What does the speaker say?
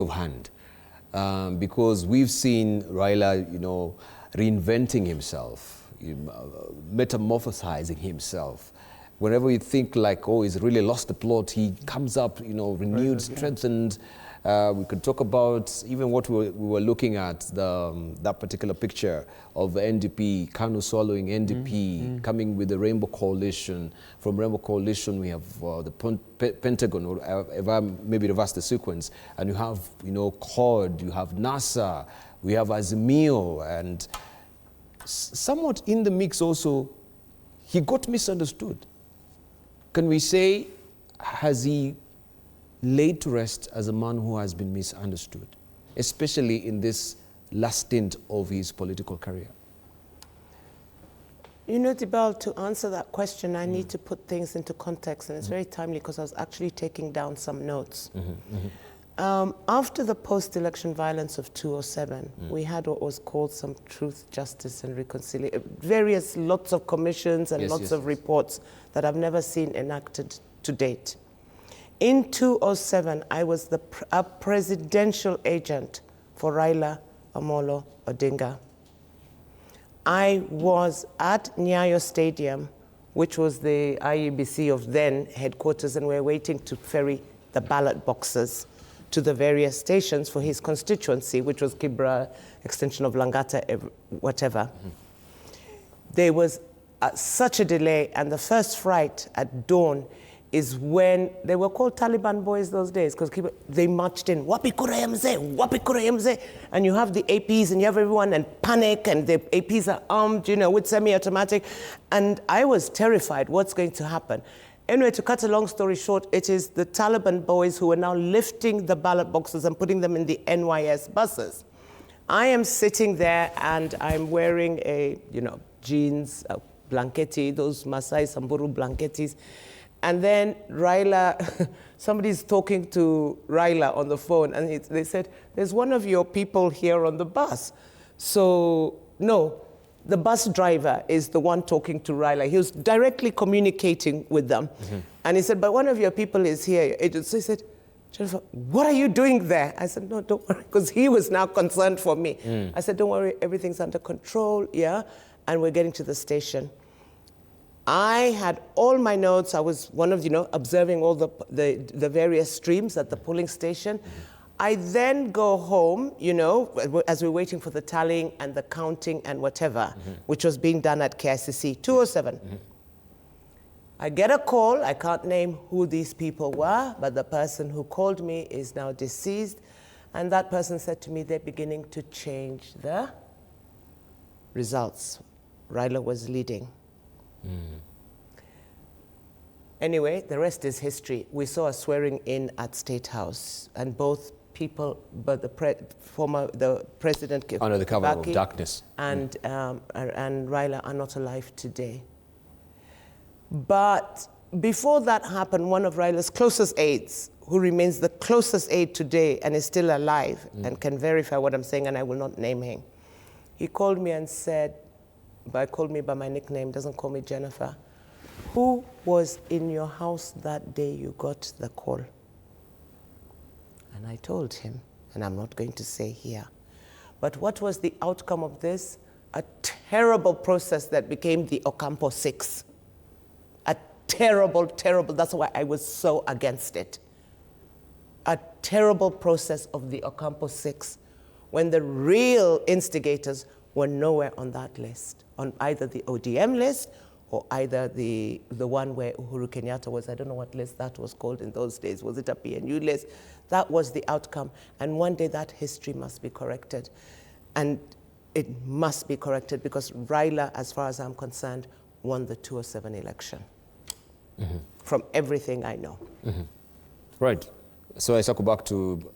of hand, because we've seen Raila, reinventing himself, metamorphosizing himself. Whenever you think like, oh, he's really lost the plot, he comes up, renewed, strengthened. We could talk about even what we were looking at, that particular picture of NDP, Kanu swallowing NDP, coming with the Rainbow Coalition. From Rainbow Coalition, we have the Pentagon, or if I maybe reverse the sequence, and you have, CORD, you have NASA, we have Azimio, and somewhat in the mix also, he got misunderstood. Can we say, has he laid to rest as a man who has been misunderstood, especially in this last stint of his political career? Tibal, to answer that question, I need to put things into context, and it's very timely because I was actually taking down some notes. After the post-election violence of 2007, we had what was called some truth, justice, and reconciliation, lots of commissions and lots of reports that I've never seen enacted to date. In 2007, I was a presidential agent for Raila Odinga. I was at Nyayo Stadium, which was the IEBC of then headquarters, and we were waiting to ferry the ballot boxes to the various stations for his constituency, which was Kibra, extension of Langata, whatever. There was such a delay, and the first fright at dawn is when they were called Taliban boys those days, because they marched in, Wapi Kura Yamze, and you have the APs and you have everyone and panic, and the APs are armed, with semi-automatic, and I was terrified what's going to happen. Anyway, to cut a long story short, it is the Taliban boys who are now lifting the ballot boxes and putting them in the NYS buses. I am sitting there and I'm wearing a, jeans, a blanketi, those Masai Samburu blanketis. And then Raila, somebody's talking to Raila on the phone, and they said, there's one of your people here on the bus. So, no, the bus driver is the one talking to Raila. He was directly communicating with them. And he said, but one of your people is here. So he said, Jennifer, what are you doing there? I said, no, don't worry, because he was now concerned for me. I said, don't worry, everything's under control, and we're getting to the station. I had all my notes. I was one of, observing all the various streams at the polling station. I then go home, as we're waiting for the tallying and the counting and whatever, which was being done at KICC, 207. I get a call. I can't name who these people were, but the person who called me is now deceased. And that person said to me, they're beginning to change the results. Raila was leading. Anyway, the rest is history. We saw a swearing in at State House, and both people, but the president under the cover of darkness, and Raila are not alive today. But before that happened, one of Raila's closest aides, who remains the closest aide today and is still alive and can verify what I'm saying, and I will not name him, he called me and said, called me by my nickname, doesn't call me Jennifer. Who was in your house that day you got the call? And I told him, and I'm not going to say here. But what was the outcome of this? A terrible process that became the Ocampo 6. A terrible, that's why I was so against it. A terrible process of the Ocampo 6, when the real instigators were nowhere on that list, on either the ODM list or either the one where Uhuru Kenyatta was. I don't know what list that was called in those days. Was it a PNU list? That was the outcome. And one day that history must be corrected. And it must be corrected because Raila, as far as I'm concerned, won the 2007 election. From everything I know. Right. So I circle back to